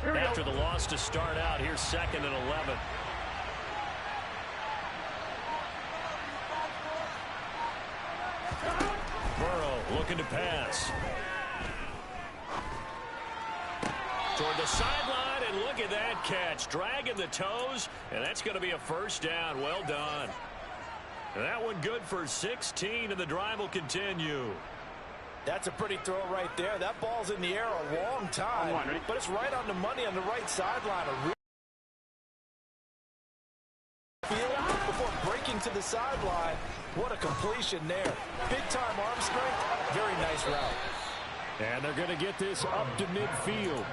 After the loss to start out, here's 2nd and 11. Burrow looking to pass. Toward the sideline, and look at that catch. Dragging the toes, and that's going to be a first down. Well done. That one good for 16, and the drive will continue. That's a pretty throw right there. That ball's in the air a long time, but it's right on the money on the right sideline. A real field before breaking to the sideline. What a completion there. Big-time arm strength. Very nice route. And they're going to get this up to midfield.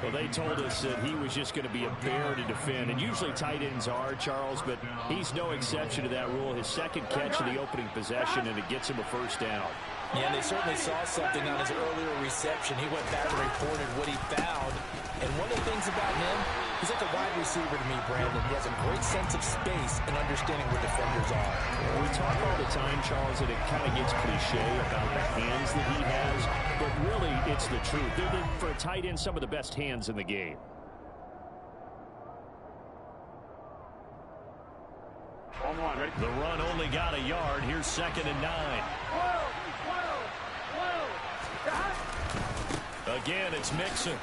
Well, they told us that he was just going to be a bear to defend. And usually tight ends are, Charles, but he's no exception to that rule. His second catch of the opening possession, and it gets him a first down. Yeah, and they certainly saw something on his earlier reception. He went back and reported what he found. And one of the things about him, he's like a wide receiver to me, Brandon. He has a great sense of space and understanding where defenders are. We talk all the time, Charles, that it kind of gets cliche about the hands that he has, but really it's the truth. They're, for a tight end, some of the best hands in the game. The run only got a yard. Here's 2nd and 9. Again, it's Mixon.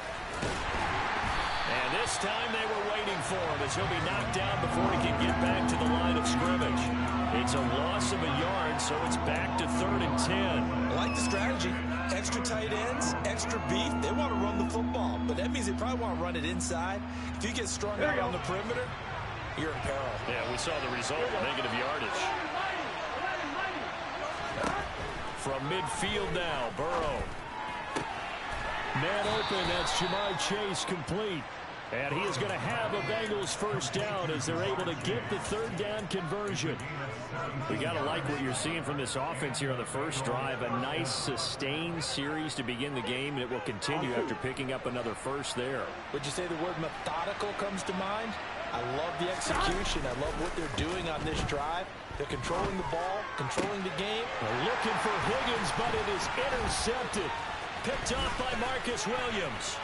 And this time they were waiting for him as he'll be knocked down before he can get back to the line of scrimmage. It's a loss of a yard, so it's back to 3rd and 10. I like the strategy. Extra tight ends, extra beef. They want to run the football, but that means they probably want to run it inside. If you get strung out on the perimeter, you're in peril. Yeah, we saw the result, negative yardage. From midfield now, Burrow. Man open, that's Jamar Chase complete. And he is going to have a Bengals first down as they're able to get the 3rd down conversion. We got to like what you're seeing from this offense here on the first drive. A nice sustained series to begin the game, and it will continue after picking up another first there. Would you say the word methodical comes to mind? I love the execution. I love what they're doing on this drive. They're controlling the ball, controlling the game. They're looking for Higgins, but it is intercepted. Picked off by Marcus Williams.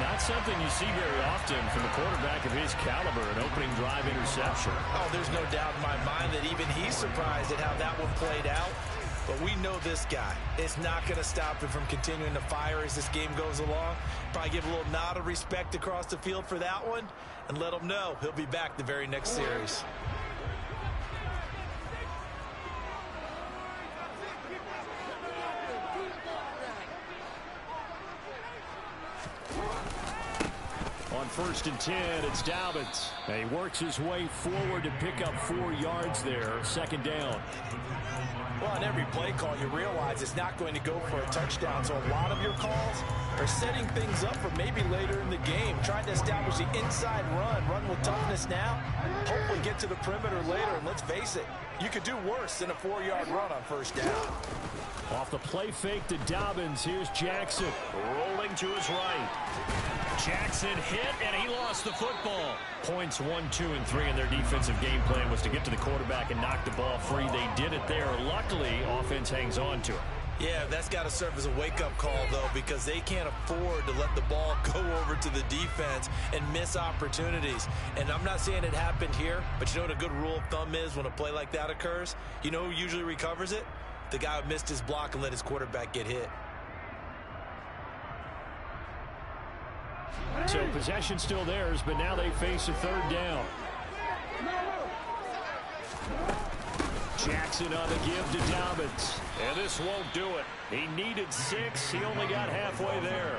Not something you see very often from a quarterback of his caliber, an opening drive interception. Oh, there's no doubt in my mind that even he's surprised at how that one played out. But we know this guy. It's not going to stop him from continuing to fire as this game goes along. Probably give a little nod of respect across the field for that one and let him know he'll be back the very next series. On 1st and 10, it's Dobbins. And he works his way forward to pick up 4 yards there. 2nd down. Well, on every play call, you realize it's not going to go for a touchdown. So a lot of your calls are setting things up for maybe later in the game. Trying to establish the inside run with toughness now. Hopefully get to the perimeter later. And let's face it, you could do worse than a 4-yard run on 1st down. Off the play fake to Dobbins. Here's Jackson rolling to his right. Jackson hit, and he lost the football. Points 1, 2, and 3 in their defensive game plan was to get to the quarterback and knock the ball free. They did it there. Luckily, offense hangs on to it. Yeah, that's got to serve as a wake-up call, though, because they can't afford to let the ball go over to the defense and miss opportunities. And I'm not saying it happened here, but you know what a good rule of thumb is when a play like that occurs? You know who usually recovers it? The guy who missed his block and let his quarterback get hit. So possession still theirs, but now they face a 3rd down. Jackson on the give to Dobbins. And this won't do it. He needed 6. He only got halfway there.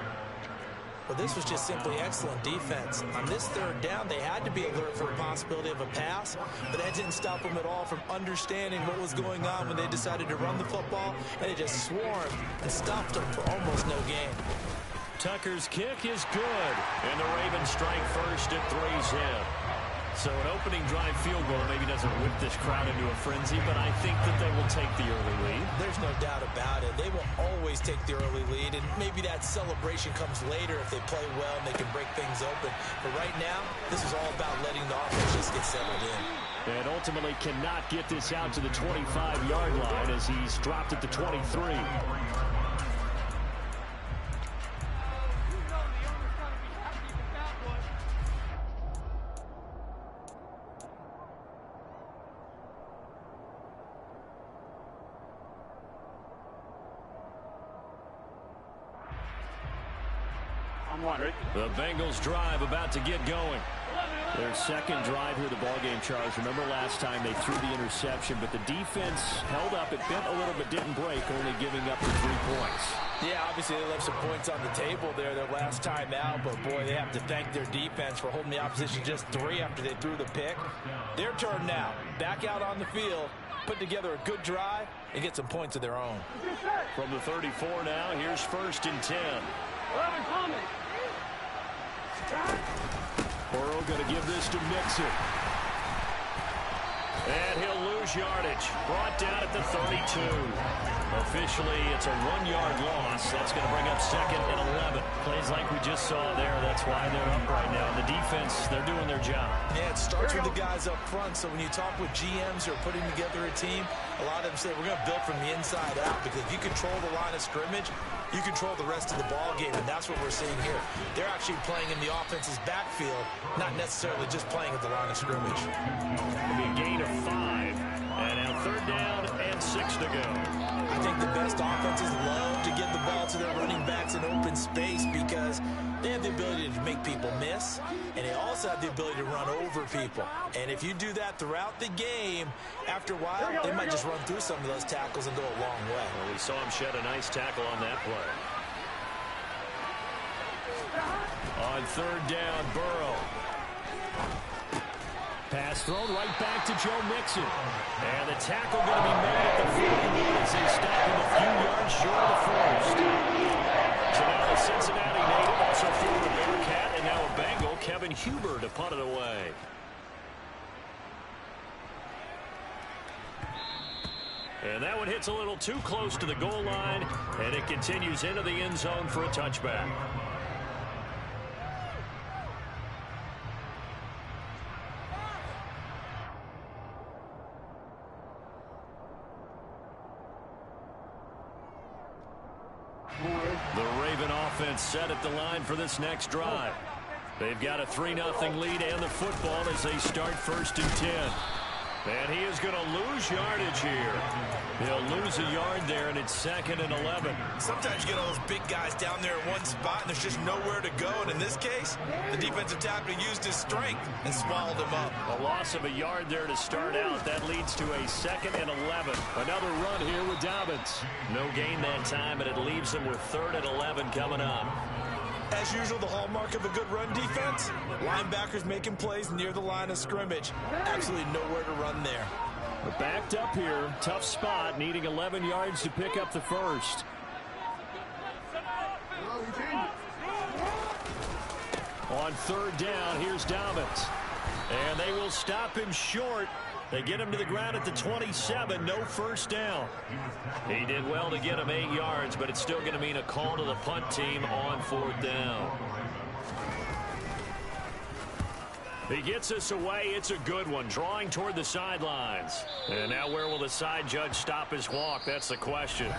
Well, this was just simply excellent defense. On this 3rd down, they had to be alert for the possibility of a pass, but that didn't stop them at all from understanding what was going on when they decided to run the football, and they just swarmed and stopped them for almost no gain. Tucker's kick is good, and the Ravens strike first at 3's in. So an opening drive field goal maybe doesn't whip this crowd into a frenzy, but I think that they will take the early lead. There's no doubt about it. They will always take the early lead, and maybe that celebration comes later if they play well and they can break things open. But right now, this is all about letting the offense just get settled in. And ultimately cannot get this out to the 25-yard line as he's dropped at the 23. The Bengals drive about to get going. Their second drive here, the ballgame, Charles. Remember last time they threw the interception, but the defense held up. It bent a little but didn't break, only giving up the 3 points. Yeah, obviously they left some points on the table there their last time out, but boy, they have to thank their defense for holding the opposition just 3 after they threw the pick. Their turn now. Back out on the field, put together a good drive, and get some points of their own. From the 34 now, here's 1st and 10. Burrow going to give this to Mixon. And he'll lose yardage. Brought down at the 32. Officially, it's a 1-yard loss. That's going to bring up 2nd and 11. Plays like we just saw there. That's why they're up right now. The defense, they're doing their job. Yeah, it starts with the guys up front. So when you talk with GMs who are putting together a team, a lot of them say we're going to build from the inside out, because if you control the line of scrimmage, you control the rest of the ball game, and that's what we're seeing here. They're actually playing in the offense's backfield, not necessarily just playing at the line of scrimmage. It'll be a gain of 5, and now 3rd down and 6 to go. I think the best offenses love to give the ball to their running backs in open space because they have the ability to make people miss, and they also have the ability to run over people. And if you do that throughout the game, after a while, they might just run through some of those tackles and go a long way. Well, we saw him shed a nice tackle on that play. On 3rd down, Burrow. Pass thrown right back to Joe Mixon. And the tackle going to be made at the 41 as they stop him a few yards short of the 1st. So now a Cincinnati native, also former Bearcat, and now a Bengal, Kevin Huber, to punt it away. And that one hits a little too close to the goal line, and it continues into the end zone for a touchback. The Raven offense set at the line for this next drive. They've got a 3-0 lead and the football as they start 1st and 10. And he is going to lose yardage here. He'll lose a yard there, and it's 2nd and 11. Sometimes you get all those big guys down there in one spot, and there's just nowhere to go. And in this case, the defensive tackle used his strength and swallowed him up. A loss of a yard there to start out. That leads to a 2nd and 11. Another run here with Dobbins. No gain that time, but it leaves them with 3rd and 11 coming up. As usual, the hallmark of a good run defense, linebackers making plays near the line of scrimmage. Absolutely nowhere to run there. We're backed up here. Tough spot, needing 11 yards to pick up the 1st. On 3rd down, here's Dobbins. And they will stop him short. They get him to the ground at the 27, no 1st down. He did well to get him 8 yards, but it's still going to mean a call to the punt team on 4th down. He gets us away. It's a good one, drawing toward the sidelines. And now where will the side judge stop his walk? That's the question.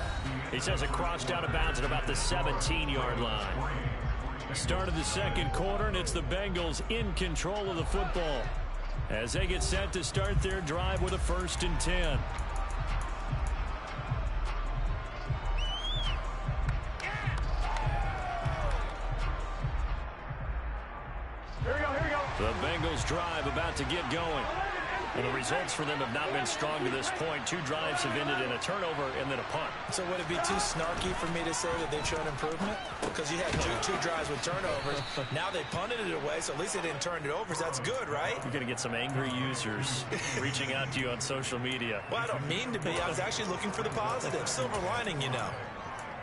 He says it crossed out of bounds at about the 17-yard line. Start of the 2nd quarter, and it's the Bengals in control of the football as they get set to start their drive with a 1st and 10. The Bengals drive about to get going. And the results for them have not been strong to this point. 2 drives have ended in a turnover and then a punt. So would it be too snarky for me to say that they've shown improvement? Because you had two drives with turnovers. Now they punted it away, so at least they didn't turn it over. So that's good, right? You're going to get some angry users reaching out to you on social media. Well, I don't mean to be. I was actually looking for the positive. Silver lining, you know.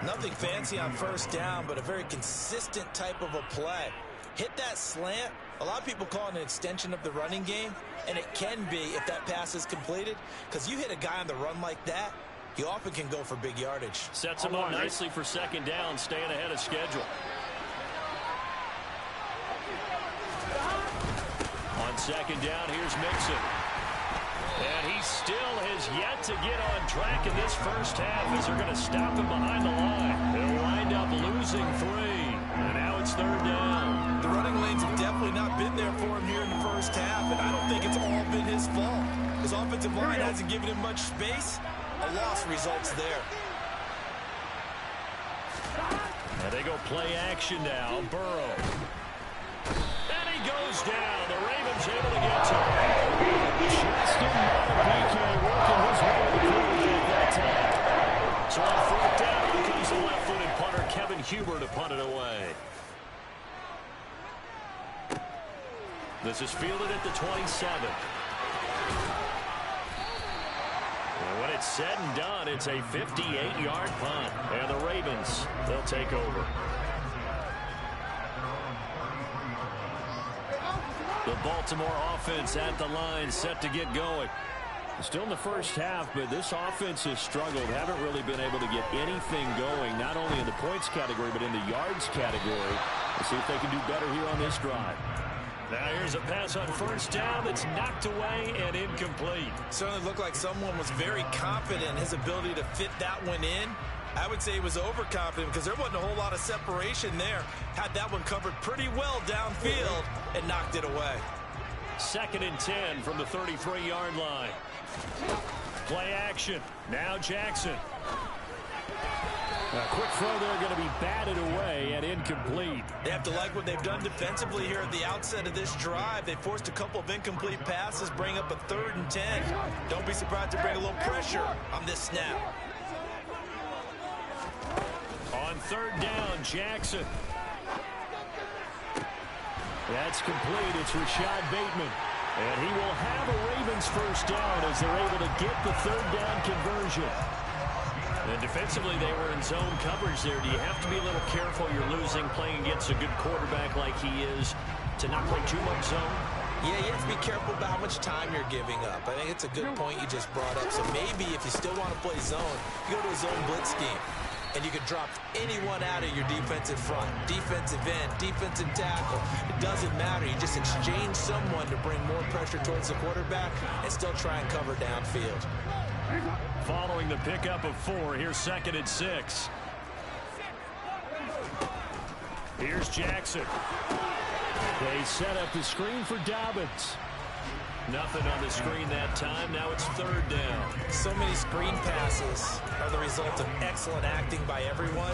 Nothing fancy on 1st down, but a very consistent type of a play. Hit that slant. A lot of people call it an extension of the running game, and it can be if that pass is completed, because you hit a guy on the run like that, you often can go for big yardage. Sets him up nicely for 2nd down, staying ahead of schedule. On 2nd down, here's Mixon. has yet to get on track in this first half as they're going to stop him behind the line. They'll wind up losing 3. And now it's 3rd down. The running lanes have definitely not been there for him here in the first half, and I don't think it's all been his fault. His offensive line hasn't given him much space. A loss results there. And they go play action now. Burrow. And he goes down. The Ravens able to get to him. Justin Madubuike working his way to the quarterback that time. So on 4th down, here comes the left-footed punter, Kevin Huber, to punt it away. This is fielded at the 27. And when it's said and done, it's a 58-yard punt. And the Ravens, they'll take over. The Baltimore offense at the line, set to get going. Still in the first half, but this offense has struggled. Haven't really been able to get anything going, not only in the points category, but in the yards category. Let's see if they can do better here on this drive. Now here's a pass on 1st down that's knocked away and incomplete. Certainly looked like someone was very confident in his ability to fit that one in. I would say he was overconfident because there wasn't a whole lot of separation there. Had that one covered pretty well downfield and knocked it away. 2nd and 10 from the 33-yard line. Play action. Now Jackson. A quick throw there going to be batted away and incomplete. They have to like what they've done defensively here at the outset of this drive. They forced a couple of incomplete passes, bring up a 3rd and 10. Don't be surprised to bring a little pressure on this snap. On 3rd down, Jackson. That's complete. It's Rashad Bateman. And he will have a Ravens 1st down as they're able to get the 3rd down conversion. And defensively, they were in zone coverage there. Do you have to be a little careful? You're losing, playing against a good quarterback like he is, to not play too much zone? Yeah, you have to be careful about how much time you're giving up. I think it's a good point you just brought up. So maybe if you still want to play zone, you go to a zone blitz scheme. And you can drop anyone out of your defensive front, defensive end, defensive tackle. It doesn't matter. You just exchange someone to bring more pressure towards the quarterback and still try and cover downfield. Following the pickup of 4, here's 2nd and 6. Here's Jackson. They set up the screen for Dobbins. Nothing on the screen that time. Now it's 3rd down. So many screen passes are the result of excellent acting by everyone.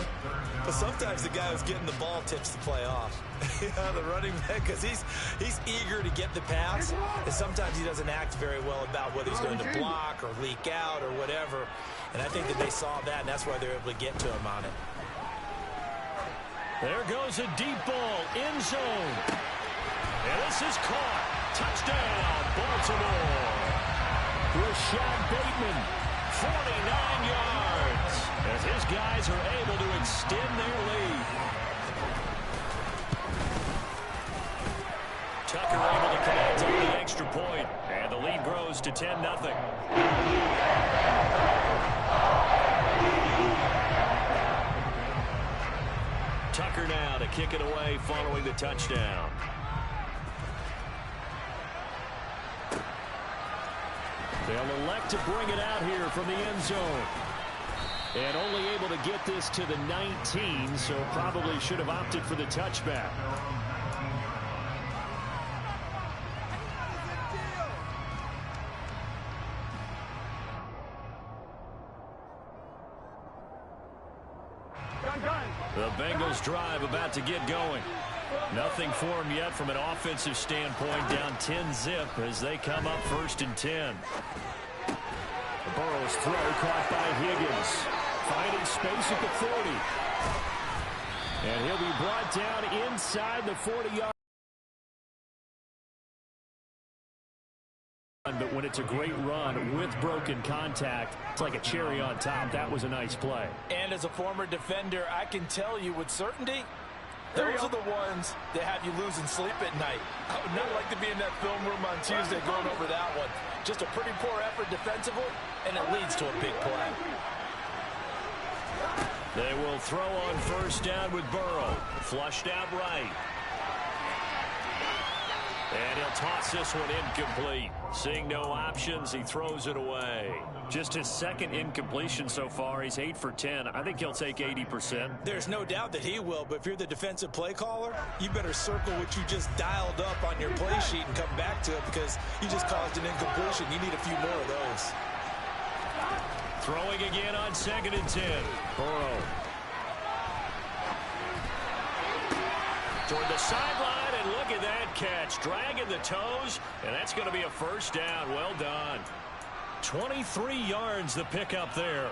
But sometimes the guy who's getting the ball tips the play off. The running back, because he's eager to get the pass. And sometimes he doesn't act very well about whether he's going to block or leak out or whatever. And I think that they saw that, and that's why they're able to get to him on it. There goes a deep ball, end zone. And this is caught. Touchdown, Baltimore. Rashad Bateman, 49 yards, as his guys are able to extend their lead. Tucker able to connect on the extra point, and the lead grows to 10-0. Tucker now to kick it away following the touchdown. They'll elect to bring it out here from the end zone. And only able to get this to the 19, so probably should have opted for the touchback. The Bengals drive about to get going. Nothing for them yet from an offensive standpoint, down 10-zip as they come up 1st and 10. Burrow's throw caught by Higgins, finding space at the 40. And he'll be brought down inside the 40-yard. But when it's a great run with broken contact, it's like a cherry on top. That was a nice play. And as a former defender, I can tell you with certainty, those are the ones that have you losing sleep at night. I would not like to be in that film room on Tuesday going over that one. Just a pretty poor effort defensively, and it leads to a big play. They will throw on 1st down with Burrow. Flushed out right. And he'll toss this one incomplete. Seeing no options, he throws it away. Just his second incompletion so far. He's 8 for 10. I think he'll take 80%. There's no doubt that he will, but if you're the defensive play caller, you better circle what you just dialed up on your play sheet and come back to it because you just caused an incompletion. You need a few more of those. Throwing again on 2nd and 10. Burrow. Toward the sideline, and look at that catch. Dragging the toes, and that's going to be a first down. Well done. 23 yards the pickup there.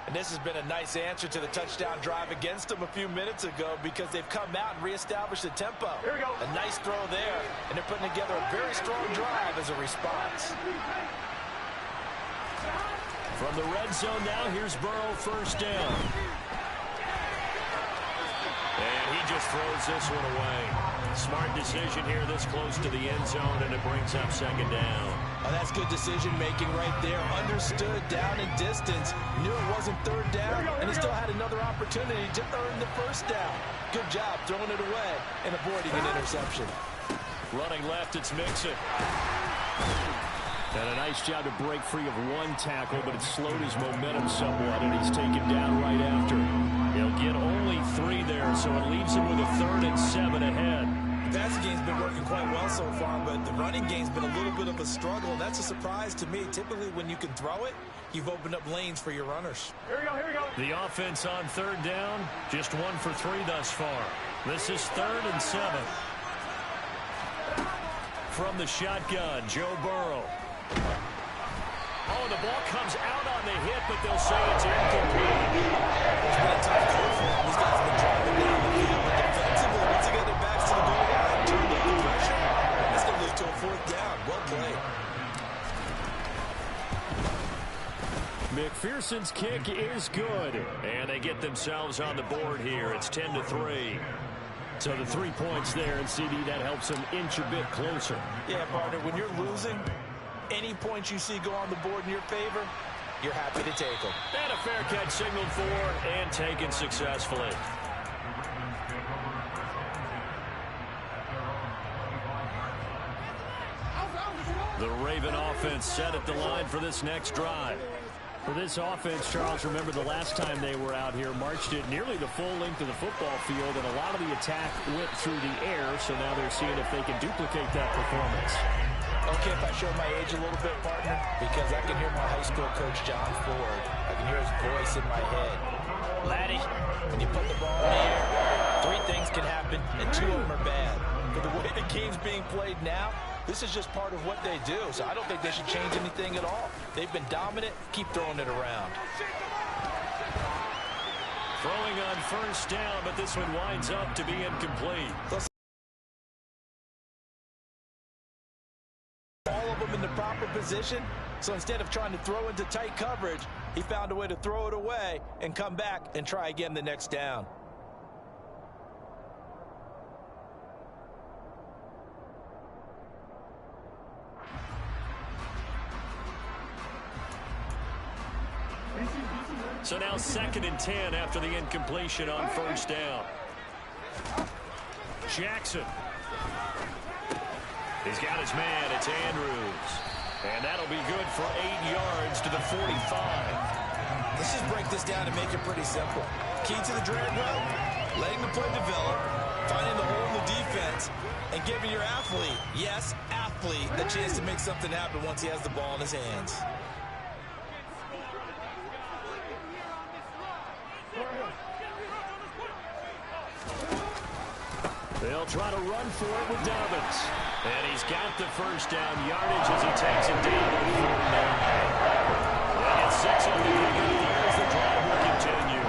And this has been a nice answer to the touchdown drive against them a few minutes ago because they've come out and reestablished the tempo. Here we go. A nice throw there, and they're putting together a very strong drive as a response. From the red zone now, here's Burrow, first down. And he just throws this one away. Smart decision here this close to the end zone, and it brings up 2nd down. Oh, that's good decision-making right there. Understood down and distance. Knew it wasn't 3rd down, and he still had another opportunity to earn the 1st down. Good job throwing it away and avoiding an interception. Running left, it's Mixon. And a nice job to break free of one tackle, but it slowed his momentum somewhat, and he's taken down right after. He'll get only 3 there, so it leaves him with a 3rd and 7 ahead. The passing game's been working quite well so far, but the running game's been a little bit of a struggle, and that's a surprise to me. Typically, when you can throw it, you've opened up lanes for your runners. Here we go, here we go. The offense on 3rd down, just 1 for 3 thus far. This is 3rd and 7. From the shotgun, Joe Burrow. Oh, the ball comes out on the hit, but they'll say it's incomplete. It's been a tough call for him. These guys have been driving down the field, but defensively, once again, their backs to the goal line, turned up the pressure. That's going to lead to a 4th down. Well played. McPherson's kick is good, and they get themselves on the board here. It's 10-3. So the 3 points there, and CD, that helps them inch a bit closer. Yeah, partner, when you're losing, any points you see go on the board in your favor, you're happy to take them. And a fair catch signaled for and taken successfully. The Raven offense set at the line for this next drive. For this offense, Charles, remember the last time they were out here, marched it nearly the full length of the football field, and a lot of the attack went through the air, so now they're seeing if they can duplicate that performance. Okay, if I show my age a little bit, partner, because I can hear my high school coach, John Ford. I can hear his voice in my head. Laddie, when you put the ball in the air, 3 things can happen, and 2 of them are bad. But the way the game's being played now, this is just part of what they do, so I don't think they should change anything at all. They've been dominant. Keep throwing it around. Throwing on 1st down, but this one winds up to be incomplete. All of them in the proper position, so instead of trying to throw into tight coverage, he found a way to throw it away and come back and try again the next down. So now 2nd and 10 after the incompletion on 1st down. Jackson. He's got his man. It's Andrews. And that'll be good for 8 yards to the 45. Let's just break this down and make it pretty simple. Key to the drag route, letting the play develop, finding the hole in the defense, and giving your athlete, yes, athlete, a chance to make something happen once he has the ball in his hands. They'll try to run for it with Dobbins. And he's got the 1st down yardage as he takes it down to 4-9. They get 6 on the game as the drive will continue.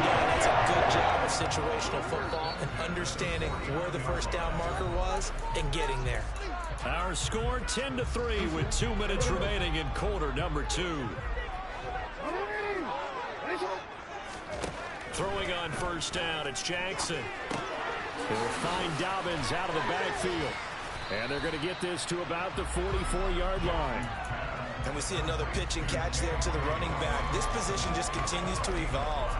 That's a good job of situational football and understanding where the 1st down marker was and getting there. Our score 10-3 with 2 minutes remaining in quarter number 2. Throwing on 1st down, it's Jackson. They'll find Dobbins out of the backfield. And they're going to get this to about the 44-yard line. And we see another pitch and catch there to the running back. This position just continues to evolve.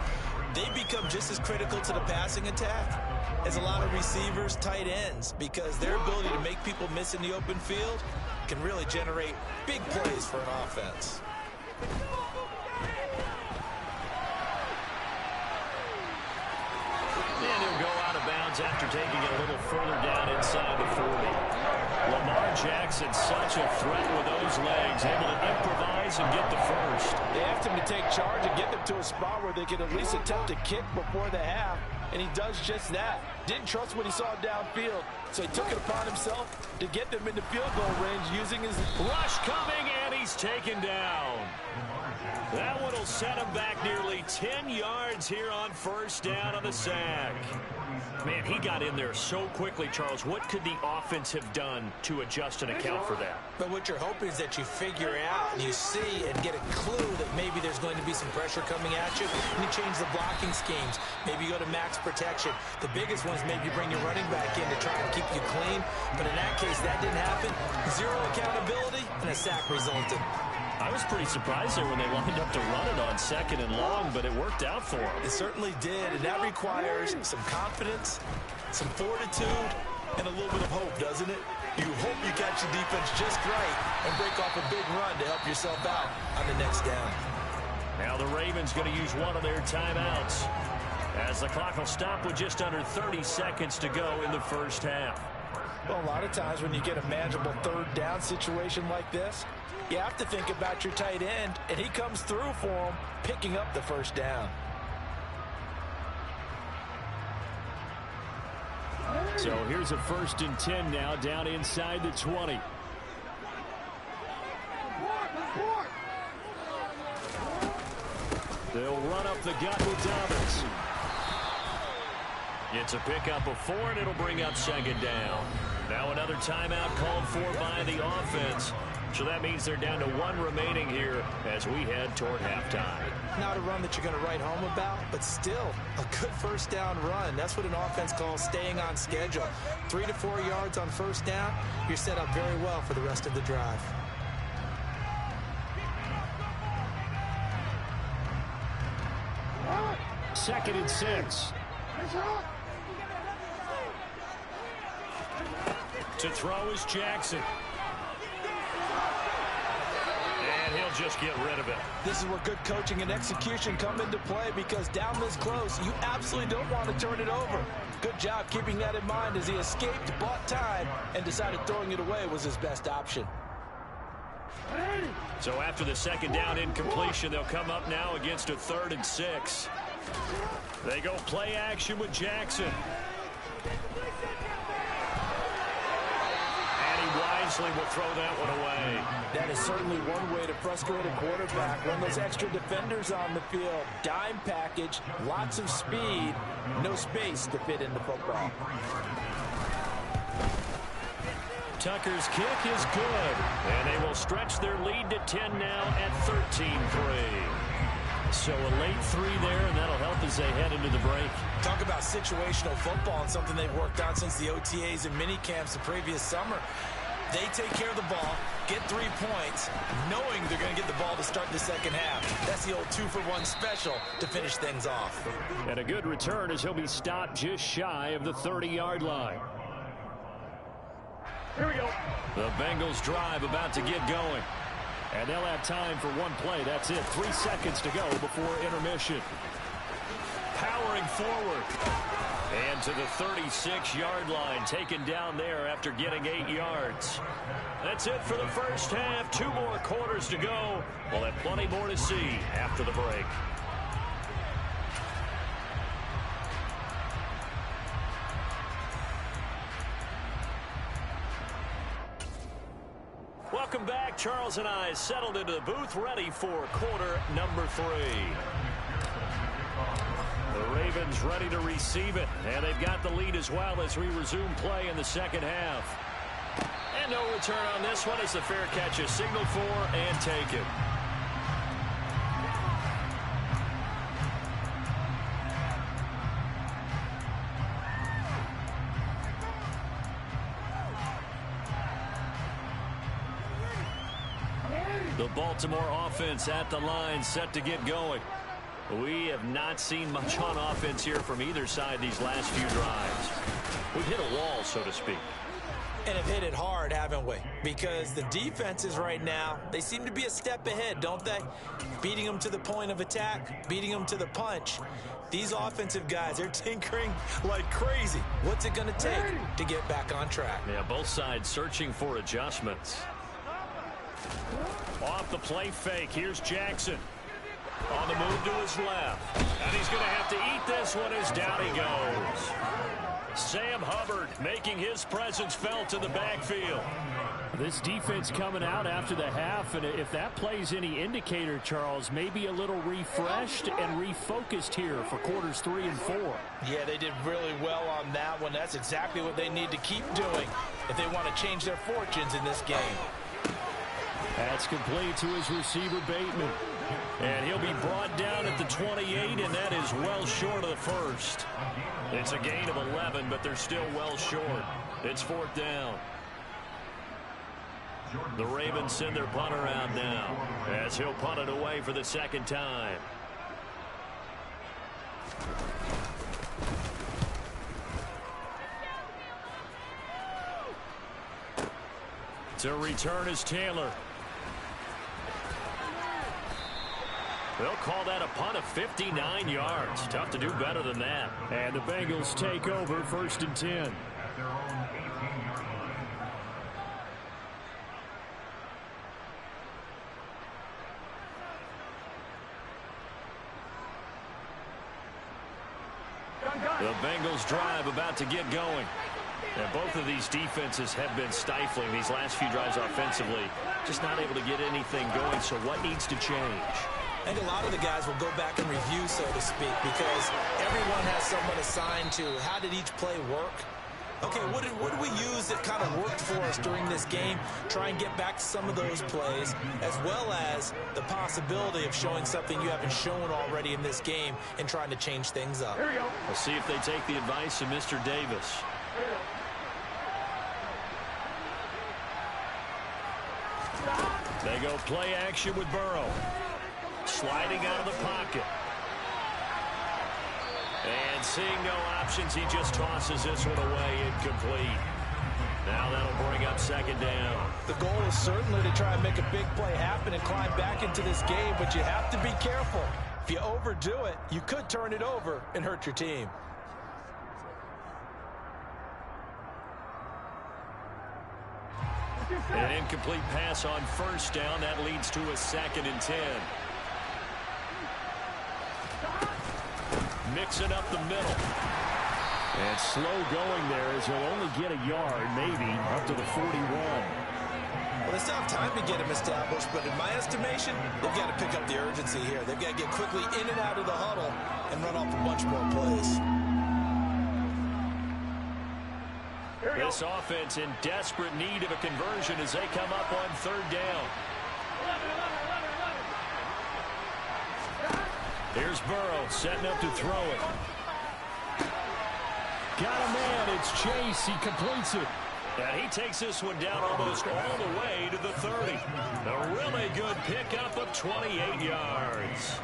They become just as critical to the passing attack is a lot of receivers, tight ends, because their ability to make people miss in the open field can really generate big plays for an offense. And he'll go out of bounds after taking it a little further down inside the 40. Lamar Jackson, such a threat with those legs, able to improvise and get the first. They asked him to take charge and get them to a spot where they could at least attempt a kick before the half, and he does just that. Didn't trust what he saw downfield, so he took it upon himself to get them into field goal range using his rush coming, and he's taken down. That one will set him back nearly 10 yards here on first down on the sack. Man, he got in there so quickly, Charles. What could the offense have done to adjust and account for that? But what you're hoping is that you figure out and you see and get a clue that maybe there's going to be some pressure coming at you, and you change the blocking schemes. Maybe you go to max protection. The biggest one is maybe you bring your running back in to try and keep you clean. But in that case, that didn't happen. Zero accountability, and a sack resulted. I was pretty surprised there when they lined up to run it on second and long, but it worked out for them. It certainly did, and that requires some confidence, some fortitude, and a little bit of hope, doesn't it? You hope you catch the defense just right and break off a big run to help yourself out on the next down. Now the Ravens going to use one of their timeouts, as the clock will stop with just under 30 seconds to go in the first half. Well, a lot of times when you get a manageable third down situation like this, you have to think about your tight end, and he comes through for him, picking up the first down. So here's a 1st and 10 now, down inside the 20. They'll run up the gut with Dobbins. It's a pickup of 4, and it'll bring up second down. Now another timeout called for by the offense. So that means they're down to 1 remaining here as we head toward halftime. Not a run that you're going to write home about, but still a good first down run. That's what an offense calls staying on schedule. 3 to 4 yards on first down, you're set up very well for the rest of the drive. Second and 6. To throw is Jackson. And he'll just get rid of it. This is where good coaching and execution come into play, because down this close, you absolutely don't want to turn it over. Good job keeping that in mind as he escaped, bought time, and decided throwing it away was his best option. So after the second down incompletion, they'll come up now against a 3rd and 6. They go play action with Jackson. Wisely will throw that one away. That is certainly one way to frustrate a quarterback. Run those extra defenders on the field. Dime package, lots of speed, no space to fit in the football. Tucker's kick is good, and they will stretch their lead to 10 now at 13-3. So a late 3 there, and that'll help as they head into the break. Talk about situational football and something they've worked on since the OTAs and mini camps the previous summer. They take care of the ball, get 3 points, knowing they're going to get the ball to start the second half. That's the old 2-for-1 special to finish things off. And a good return as he'll be stopped just shy of the 30-yard line. Here we go. The Bengals drive about to get going. And they'll have time for one play. That's it. 3 seconds to go before intermission. Powering forward. And to the 36-yard line, taken down there after getting 8 yards. That's it for the first half. 2 more quarters to go. We'll have plenty more to see after the break. Welcome back. Charles and I settled into the booth, ready for quarter number 3. The Ravens ready to receive it, and they've got the lead as well as we resume play in the second half. And no return on this one as the fair catch is signaled for and taken. The Baltimore offense at the line, set to get going. We have not seen much on offense here from either side these last few drives. We've hit a wall, so to speak. And have hit it hard, haven't we? Because the defenses right now, they seem to be a step ahead, don't they? Beating them to the point of attack, beating them to the punch. These offensive guys, they're tinkering like crazy. What's it going to take to get back on track? Yeah, both sides searching for adjustments. Off the play fake, here's Jackson. On the move to his left. And he's going to have to eat this one as down he goes. Sam Hubbard making his presence felt in the backfield. This defense coming out after the half, and if that plays any indicator, Charles, maybe a little refreshed and refocused here for quarters 3 and 4. Yeah, they did really well on that one. That's exactly what they need to keep doing if they want to change their fortunes in this game. That's complete to his receiver, Bateman. And he'll be brought down at the 28, and that is well short of the first. It's a gain of 11, but they're still well short. It's 4th down. The Ravens send their punter out now as he'll punt it away for the second time. To return is Taylor. They'll call that a punt of 59 yards. Tough to do better than that. And the Bengals take over 1st and 10. The Bengals drive about to get going. And both of these defenses have been stifling these last few drives offensively. Just not able to get anything going, so what needs to change? I think a lot of the guys will go back and review, so to speak, because everyone has someone assigned to how did each play work. Okay, what did we use that kind of worked for us during this game? Try and get back to some of those plays, as well as the possibility of showing something you haven't shown already in this game and trying to change things up. We'll see if they take the advice of Mr. Davis. They go play action with Burrow. Sliding out of the pocket. And seeing no options, he just tosses this one away, incomplete. Now that'll bring up 2nd down. The goal is certainly to try and make a big play happen and climb back into this game, but you have to be careful. If you overdo it, you could turn it over and hurt your team. An incomplete pass on 1st down. That leads to a 2nd and 10. Mixing up the middle. And slow going there as he'll only get a yard, maybe, up to the 41. Well, they still have time to get him established, but in my estimation, they've got to pick up the urgency here. They've got to get quickly in and out of the huddle and run off a bunch more plays. This offense in desperate need of a conversion as they come up on 3rd down. Here's Burrow setting up to throw it. Got a man. It's Chase. He completes it. And he takes this one down almost all the way to the 30. A really good pickup of 28 yards.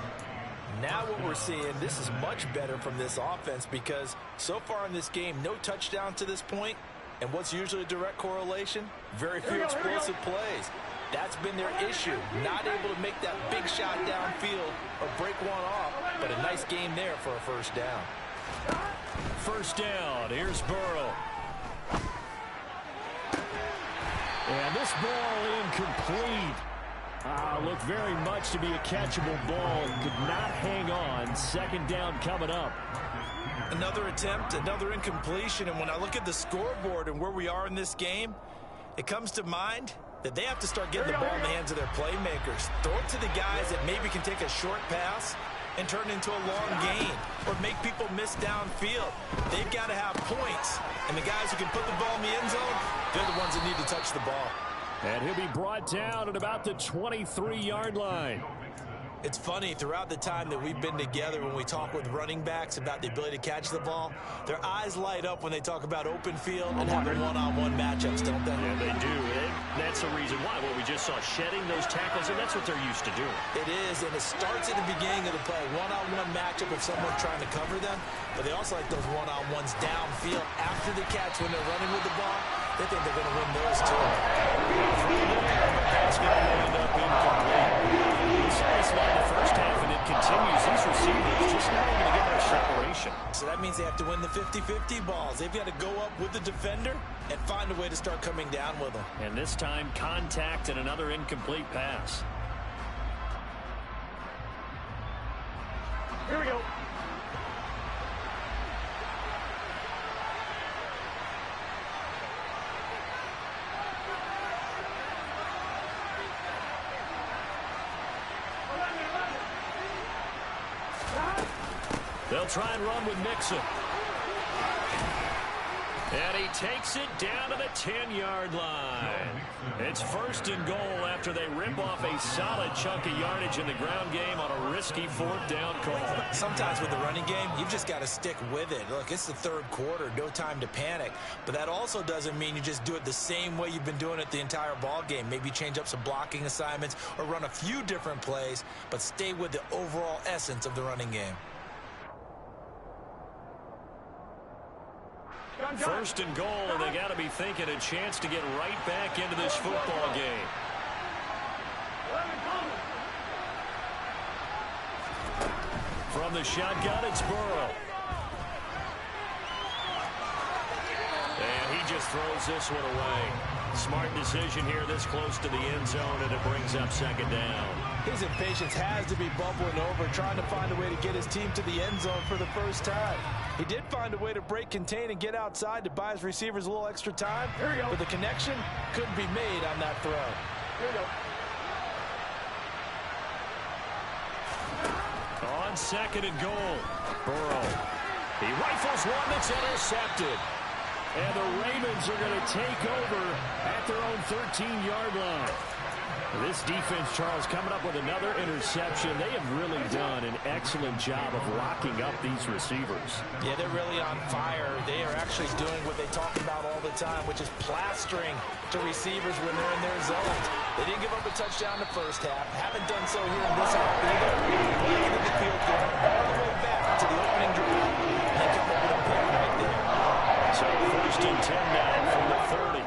Now what we're seeing, this is much better from this offense because so far in this game, no touchdown to this point. And what's usually a direct correlation? Very few explosive plays. That's been their issue. Not able to make that big shot downfield or break one off, but a nice game there for a 1st down. 1st down. Here's Burrow. And this ball incomplete. Looked very much to be a catchable ball. Could not hang on. 2nd down coming up. Another attempt, another incompletion, and when I look at the scoreboard and where we are in this game, it comes to mind that they have to start getting the ball in the hands of their playmakers. Throw it to the guys that maybe can take a short pass and turn it into a long gain or make people miss downfield. They've got to have points, and the guys who can put the ball in the end zone, they're the ones that need to touch the ball. And he'll be brought down at about the 23-yard line. It's funny, throughout the time that we've been together, when we talk with running backs about the ability to catch the ball, their eyes light up when they talk about open field and having one-on-one matchups, don't they? Yeah, they do. That's the reason why. Well, we just saw shedding those tackles, and that's what they're used to doing. It is, and it starts at the beginning of the play. One-on-one matchup if someone's trying to cover them, but they also like those one-on-ones downfield after the catch when they're running with the ball. They think they're going to win those, too. That's going to end up incomplete. It's like the first half, and it continues. These receivers just not able to get their separation. So that means they have to win the 50-50 balls. They've got to go up with the defender and find a way to start coming down with them. And this time, contact and another incomplete pass. Here we go. They'll try and run with Mixon. And he takes it down to the 10-yard line. It's 1st and goal after they rip off a solid chunk of yardage in the ground game on a risky 4th down call. Sometimes with the running game, you've just got to stick with it. Look, it's the 3rd quarter, no time to panic. But that also doesn't mean you just do it the same way you've been doing it the entire ball game. Maybe change up some blocking assignments or run a few different plays, but stay with the overall essence of the running game. 1st and goal, and they got to be thinking a chance to get right back into this football game. From the shotgun, it's Burrow. And he just throws this one away. Smart decision here this close to the end zone, and it brings up 2nd down. His impatience has to be bubbling over, trying to find a way to get his team to the end zone for the first time. He did find a way to break, contain, and get outside to buy his receivers a little extra time. Here we go. But the connection couldn't be made on that throw. Here we go. On 2nd and goal, Burrow. He rifles one that's intercepted. And the Ravens are going to take over at their own 13-yard line. This defense, Charles, coming up with another interception. They have really done an excellent job of locking up these receivers. Yeah, they're really on fire. They are actually doing what they talk about all the time, which is plastering to receivers when they're in their zones. They didn't give up a touchdown the first half. Haven't done so here in this half either. Playing in the field goal all the way back to the opening drive. They come up with a pick right there. So 1st and 10 now from the 30.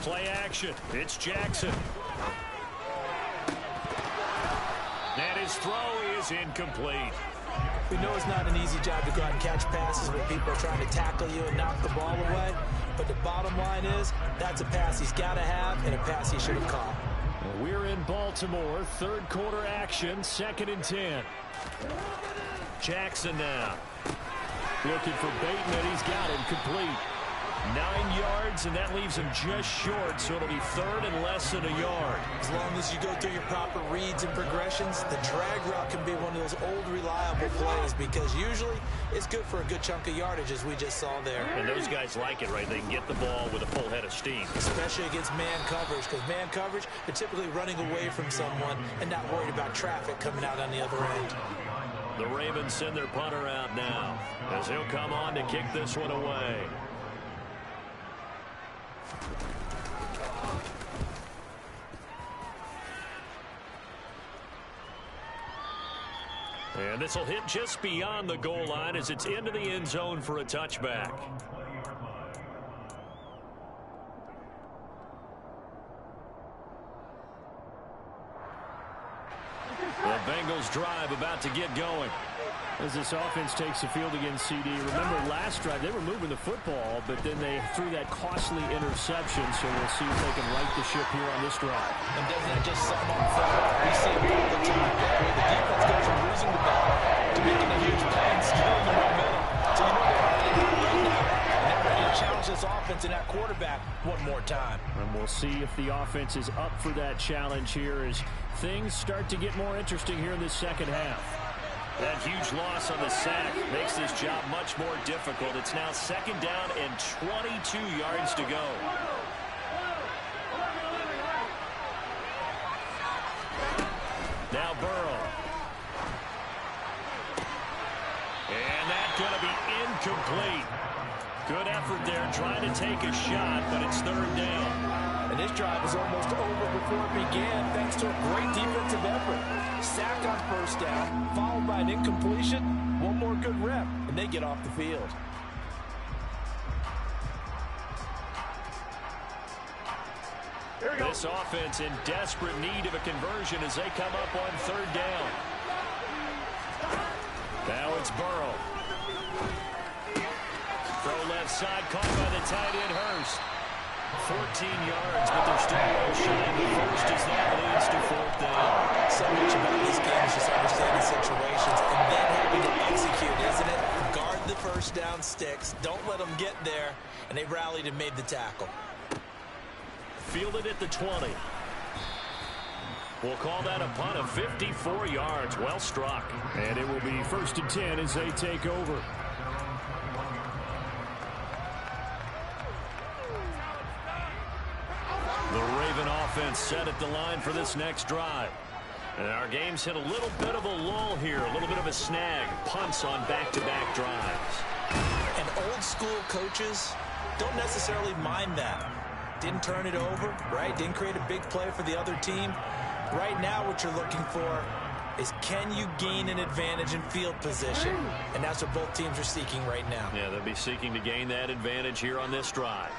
Play action. It's Jackson. And his throw is incomplete. We know it's not an easy job to go out and catch passes when people are trying to tackle you and knock the ball away. But the bottom line is, that's a pass he's got to have and a pass he should have caught. We're in Baltimore. 3rd quarter action. 2nd and 10. Jackson now. Looking for Bateman. He's got him complete. 9 yards, and that leaves him just short, so it'll be 3rd and less than a yard. As long as you go through your proper reads and progressions, the drag route can be one of those old reliable plays because usually it's good for a good chunk of yardage, as we just saw there. And those guys like it, right? They can get the ball with a full head of steam. Especially against man coverage, because man coverage, they're typically running away from someone and not worried about traffic coming out on the other end. The Ravens send their punter out now as he'll come on to kick this one away. And this will hit just beyond the goal line as it's into the end zone for a touchback. The Bengals drive about to get going. As this offense takes the field against CD, remember last drive they were moving the football, but then they threw that costly interception, so we'll see if they can right the ship here on this drive. And doesn't that just sum up we see it all the time where the defense goes from losing the ball to making a huge play and stealing the momentum. So you know they're ready to hit right now, and they're ready to challenge this offense and that quarterback one more time. And we'll see if the offense is up for that challenge here as things start to get more interesting here in this 2nd half. That huge loss on the sack makes this job much more difficult. It's now 2nd down and 22 yards to go. Now Burrow. And that's going to be incomplete. Good effort there trying to take a shot, but it's third down. And this drive is almost over before it began thanks to a great defensive effort. Sack on first down, followed by an incompletion. One more good rep, and they get off the field. This offense in desperate need of a conversion as they come up on third down. Now it's Burrow. Throw left side, caught by the tight end Hurst. 14 yards, but they're still well shy. The first as that leads to fourth down. So much about this game is just understanding situations and then having to execute, isn't it? Guard the first down sticks. Don't let them get there. And they rallied and made the tackle. Fielded at the 20. We'll call that a punt of 54 yards. Well struck. And it will be 1st and 10 as they take over. The Raven offense set at the line for this next drive. And our game's hit a little bit of a lull here, a little bit of a snag. Punts on back-to-back drives. And old school coaches don't necessarily mind that. Didn't turn it over, right? Didn't create a big play for the other team. Right now what you're looking for is can you gain an advantage in field position? And that's what both teams are seeking right now. Yeah, they'll be seeking to gain that advantage here on this drive.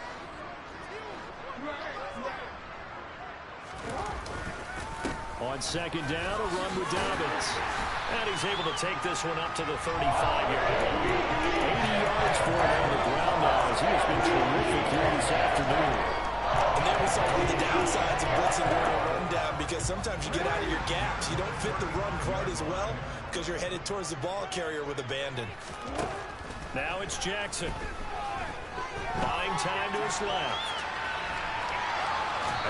On second down, a run with Dobbins. And he's able to take this one up to the 35-yard line. 80 yards for him on the ground now as he has been terrific here this afternoon. And there we saw one of the downsides of blitzing during a rundown because sometimes you get out of your gaps. You don't fit the run quite as well because you're headed towards the ball carrier with abandon. Now it's Jackson. Buying time to his left.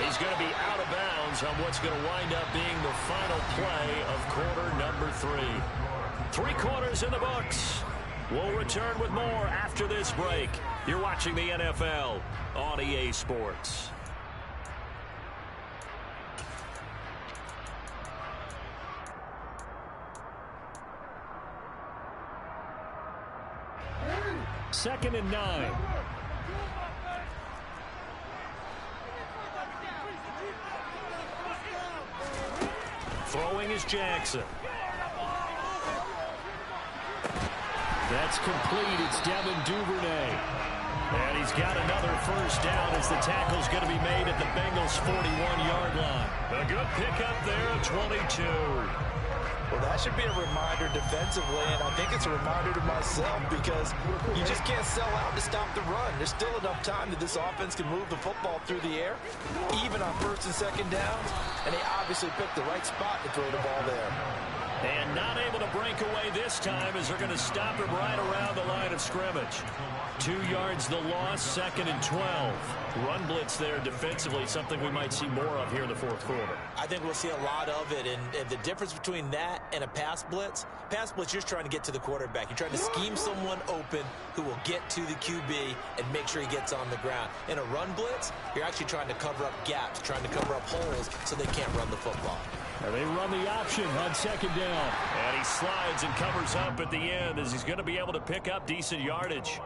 He's going to be out of bounds on what's going to wind up being the final play of quarter number 3. 3 quarters in the books. We'll return with more after this break. You're watching the NFL on EA Sports. Second and 9. Throwing is Jackson. That's complete. It's Devin Duvernay. And he's got another first down as the tackle's going to be made at the Bengals' 41-yard line. A good pickup there at 22. Well, that should be a reminder defensively, and I think it's a reminder to myself because you just can't sell out to stop the run. There's still enough time that this offense can move the football through the air, even on first and second downs, and they obviously picked the right spot to throw the ball there. And not able to break away this time as they're going to stop him right around the line of scrimmage. 2 yards the loss, 2nd and 12. Run blitz there defensively, something we might see more of here in the fourth quarter. I think we'll see a lot of it, and the difference between that and a pass blitz, you're just trying to get to the quarterback. You're trying to scheme someone open who will get to the QB and make sure he gets on the ground. In a run blitz, you're actually trying to cover up gaps, trying to cover up holes so they can't run the football. And they run the option on second down. And he slides and covers up at the end as he's going to be able to pick up decent yardage.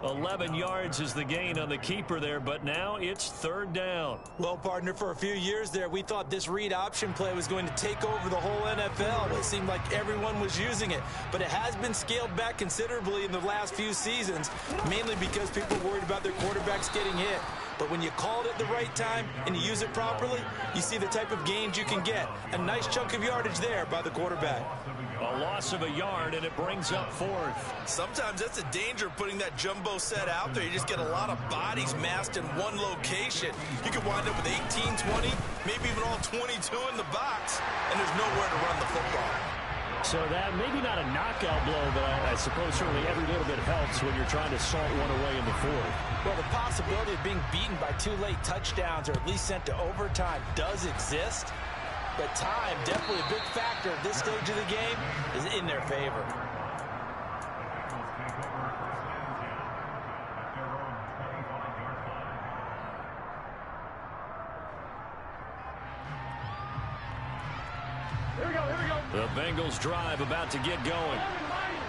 11 yards is the gain on the keeper there, but now it's third down. Well, partner, for a few years there, we thought this read option play was going to take over the whole NFL. It seemed like everyone was using it, but it has been scaled back considerably in the last few seasons, mainly because people were worried about their quarterbacks getting hit. But when you call it at the right time and you use it properly, you see the type of gains you can get. A nice chunk of yardage there by the quarterback. A loss of a yard, and it brings up fourth. Sometimes that's the danger of putting that jumbo set out there. You just get a lot of bodies massed in one location. You could wind up with 18, 20, maybe even all 22 in the box, and there's nowhere to run the football. So that maybe not a knockout blow, but I suppose certainly every little bit helps when you're trying to salt one away in the fourth. Well, the possibility of being beaten by 2 late touchdowns or at least sent to overtime does exist. But time, definitely a big factor at this stage of the game, is in their favor. The Bengals drive about to get going.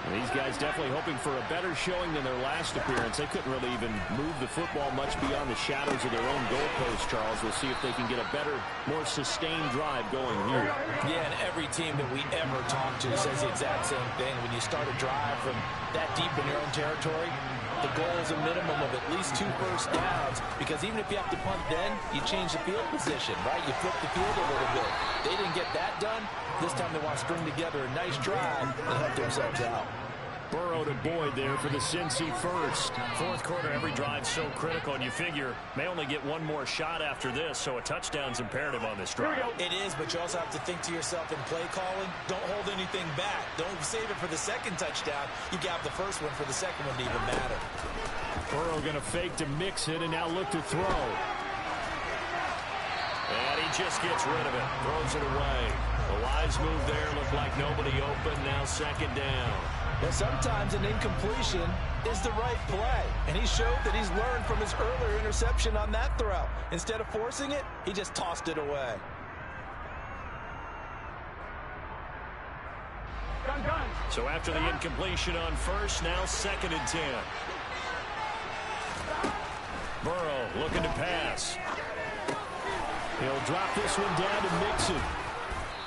These guys definitely hoping for a better showing than their last appearance. They couldn't really even move the football much beyond the shadows of their own goalpost, Charles. We'll see if they can get a better, more sustained drive going here. Yeah, and every team that we ever talk to says the exact same thing. When you start a drive from that deep in your own territory, the goal is a minimum of at least 2 first downs, because even if you have to punt then, you change the field position, right? You flip the field a little bit. They didn't get that done. This time they want to string together a nice drive and help themselves out. Burrow to Boyd there for the Cincy first. Fourth quarter, every drive's so critical, and you figure may only get one more shot after this, so a touchdown's imperative on this drive. It is, but you also have to think to yourself in play calling, don't hold anything back. Don't save it for the second touchdown. You got the first one for the second one to even matter. Burrow going to fake to mix it and now look to throw. And he just gets rid of it, throws it away. The wise move there, looked like nobody open, now second down. But sometimes an incompletion is the right play. And he showed that he's learned from his earlier interception on that throw. Instead of forcing it, he just tossed it away. So after the incompletion on first, now second and 10. Burrow looking to pass. He'll drop this one down to Mixon.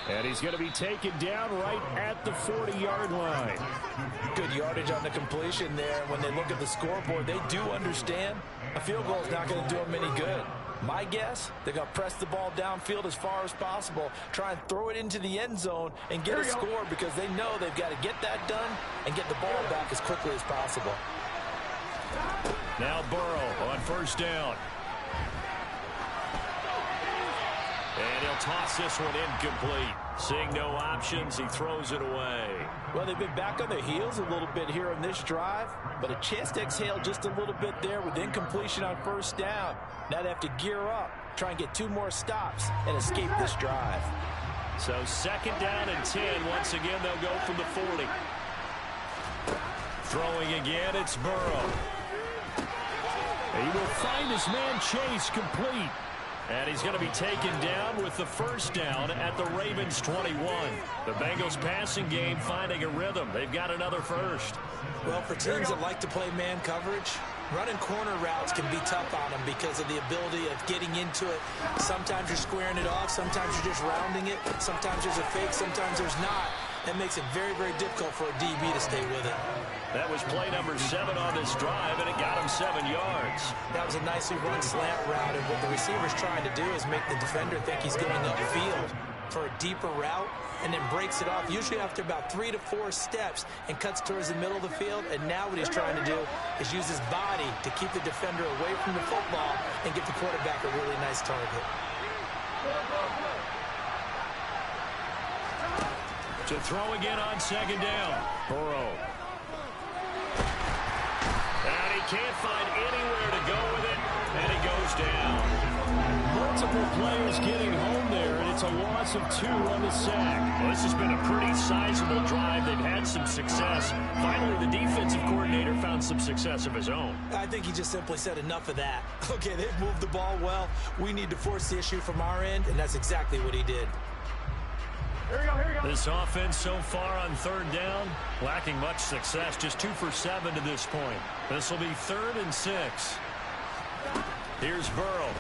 And he's going to be taken down right at the 40-yard line. Good yardage on the completion there. When they look at the scoreboard, they do understand a field goal is not going to do them any good. My guess, they're going to press the ball downfield as far as possible, try and throw it into the end zone and get a score, because they know they've got to get that done and get the ball back as quickly as possible. Now Burrow on first down. And he'll toss this one incomplete. Seeing no options, he throws it away. Well, they've been back on their heels a little bit here on this drive, but a chance to exhale just a little bit there with incompletion on first down. Now they have to gear up, try and get 2 more stops and escape this drive. So second down and 10. Once again, they'll go from the 40. Throwing again, it's Burrow. He will find his man Chase complete. And he's going to be taken down with the first down at the Ravens 21. The Bengals passing game finding a rhythm. They've got another first. Well, for teams that like to play man coverage, running corner routes can be tough on them because of the ability of getting into it. Sometimes you're squaring it off. Sometimes you're just rounding it. Sometimes there's a fake. Sometimes there's not. That makes it very, very difficult for a DB to stay with it. That was play number 7 on this drive, and it got him 7 yards. That was a nicely run slant route, and what the receiver's trying to do is make the defender think he's going upfield for a deeper route, and then breaks it off, usually after about 3 to 4 steps, and cuts towards the middle of the field. And now what he's trying to do is use his body to keep the defender away from the football and give the quarterback a really nice target. To throw again on second down. Burrow. And he can't find anywhere to go with it, and he goes down. Multiple players getting home there, and it's a loss of 2 on the sack. Well, this has been a pretty sizable drive. They've had some success. Finally, the defensive coordinator found some success of his own. I think he just simply said enough of that. Okay, they've moved the ball well. We need to force the issue from our end, and that's exactly what he did. Here we go. This offense so far on third down, lacking much success, just 2 for 7 to this point. This will be 3rd and 6. Here's Burrow.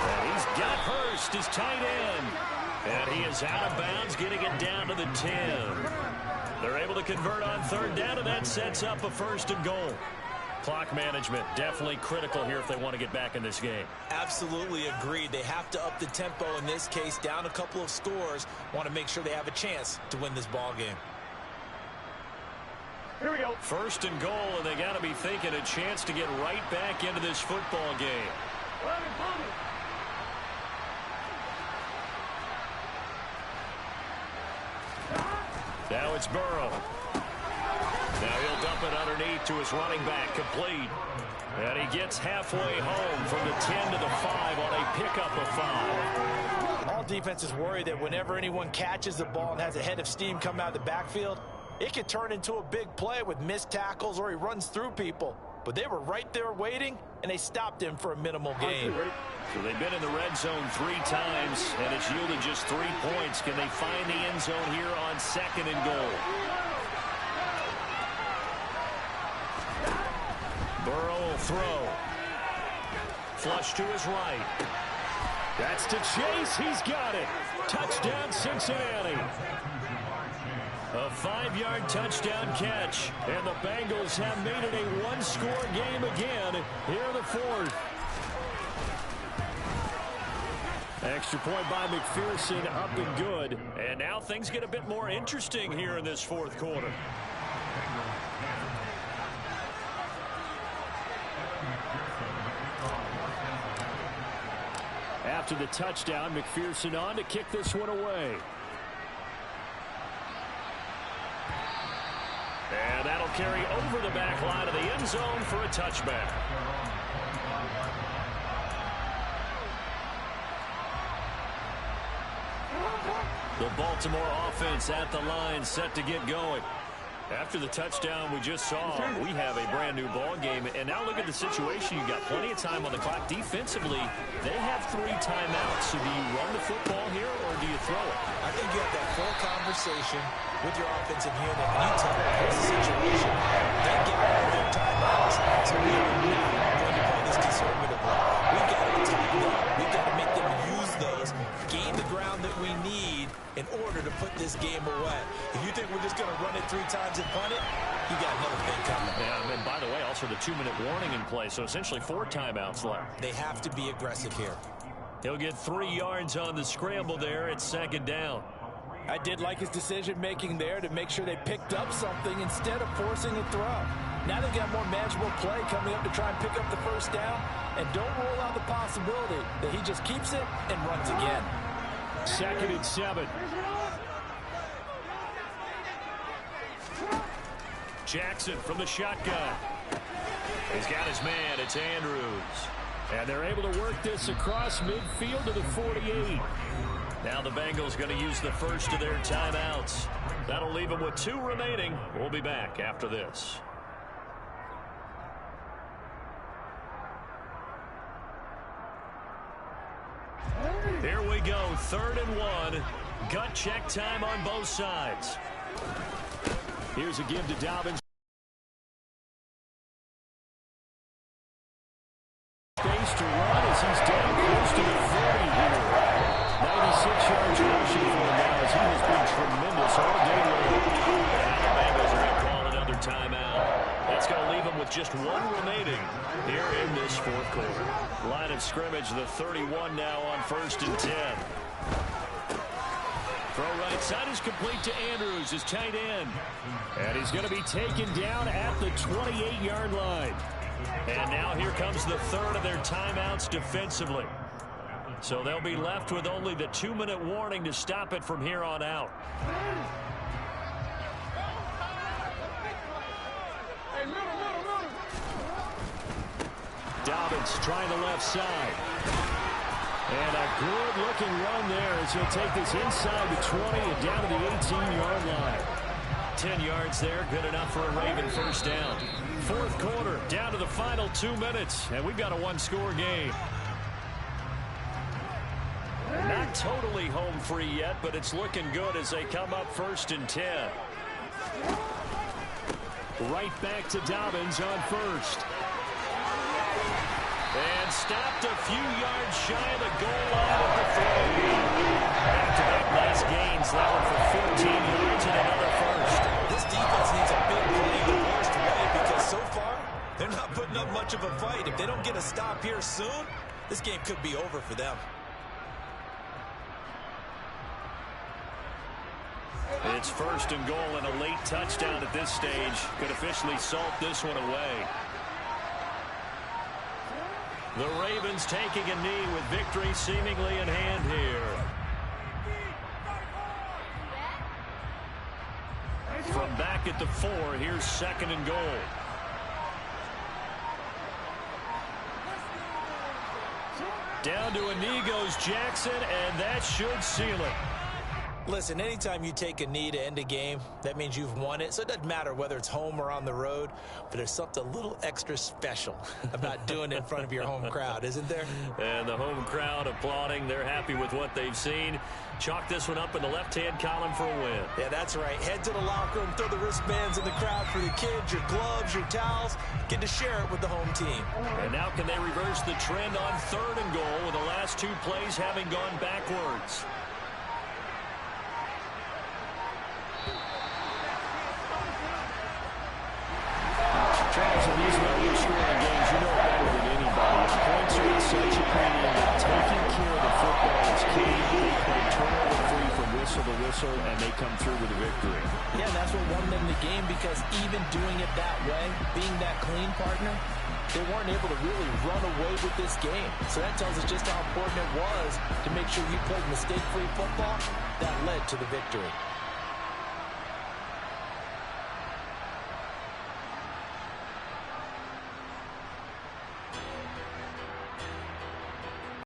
And he's got Hurst, his tight end. And he is out of bounds, getting it down to the 10. They're able to convert on third down, and that sets up a 1st and goal. Clock management, definitely critical here if they want to get back in this game. Absolutely agreed. They have to up the tempo in this case, down a couple of scores. Want to make sure they have a chance to win this ball game. Here we go. 1st and goal, and they got to be thinking a chance to get right back into this football game. Now it's Burrow. Now he'll dump it underneath to his running back, complete. And he gets halfway home from the 10 to the 5 on a pickup of 5. All defenses worry that whenever anyone catches the ball and has a head of steam come out of the backfield, it can turn into a big play with missed tackles or he runs through people. but they were right there waiting, and they stopped him for a minimal gain. So they've been in the red zone 3 times, and it's yielded just 3 points. Can they find the end zone here on 2nd and goal? Burrow will throw. Flush to his right. That's to Chase. He's got it. Touchdown, Cincinnati. A 5-yard touchdown catch. And the Bengals have made it a 1-score game again here in the 4th. Extra point by McPherson, up and good. And now things get a bit more interesting here in this 4th quarter. After the touchdown, McPherson on to kick this one away. And that'll carry over the back line of the end zone for a touchback. The Baltimore offense at the line, set to get going. After the touchdown we just saw, we have a brand new ball game. And now look at the situation. You've got plenty of time on the clock. Defensively, they have 3 timeouts. So do you run the football here or do you throw it? I think you have that full conversation with your offensive unit, and you tell them, here's the situation. They get all their timeouts, so we are not going to play this conservatively. We've got to tighten up. We've got to make them use those, gain the ground that we need in order to put this game away. If you think we're just going to run it 3 times and punt it, you got another thing coming. Yeah, and by the way, also the 2-minute warning in play, so essentially 4 timeouts left. They have to be aggressive here. He'll get 3 yards on the scramble there at 2nd down. I did like his decision-making there to make sure they picked up something instead of forcing a throw. Now they've got more manageable play coming up to try and pick up the 1st down, and don't rule out the possibility that he just keeps it and runs again. 2nd and 7. Jackson from the shotgun. He's got his man. It's Andrews. And they're able to work this across midfield to the 48. Now the Bengals going to use the first of their timeouts. That'll leave them with 2 remaining. We'll be back after this. Here we go, 3rd and 1. Gut check time on both sides. Here's a give to Dobbins. Space to run as he's down close to the 40 here. 96 yards rushing for him now as he has been tremendous all day long. And the Bengals are going to call another timeout. That's going to leave them with just 1 remaining here in this 4th quarter. Line of scrimmage, the 31 now on 1st and 10. Throw right side is complete to Andrews, his tight end. And he's going to be taken down at the 28-yard line. And now here comes the 3rd of their timeouts defensively. So they'll be left with only the 2-minute warning to stop it from here on out. Dobbins trying the left side. And a good-looking run there as he'll take this inside the 20 and down to the 18-yard line. 10 yards there, good enough for a Raven 1st down. 4th quarter, down to the final 2 minutes, and we've got a 1-score game. Not totally home free yet, but it's looking good as they come up 1st and 10. Right back to Dobbins on 1st. And stopped a few yards shy of the goal line at the 30. Back-to-back nice gains. That one for 14 yards and another 1st. This defense needs a big play the worst way because so far they're not putting up much of a fight. If they don't get a stop here soon, this game could be over for them. It's 1st and goal, and a late touchdown at this stage could officially salt this one away. The Ravens taking a knee with victory seemingly in hand here. From back at the 4, here's 2nd and goal. Down to a knee goes Jackson, and that should seal it. Listen, anytime you take a knee to end a game, that means you've won it. So it doesn't matter whether it's home or on the road, but there's something a little extra special about doing it in front of your home crowd, isn't there? And the home crowd applauding. They're happy with what they've seen. Chalk this one up in the left-hand column for a win. Yeah, that's right. Head to the locker room, throw the wristbands in the crowd for the kids, your gloves, your towels. Get to share it with the home team. And now can they reverse the trend on 3rd and goal with the last 2 plays having gone backwards? Charles, in these low-scoring games, you know better than anybody. Points are at such a premium that taking care of the football is key. They play turnover-free from whistle to whistle, and they come through with a victory. Yeah, and that's what won them the game, because even doing it that way, being that clean partner, they weren't able to really run away with this game. So that tells us just how important it was to make sure you played mistake-free football. That led to the victory.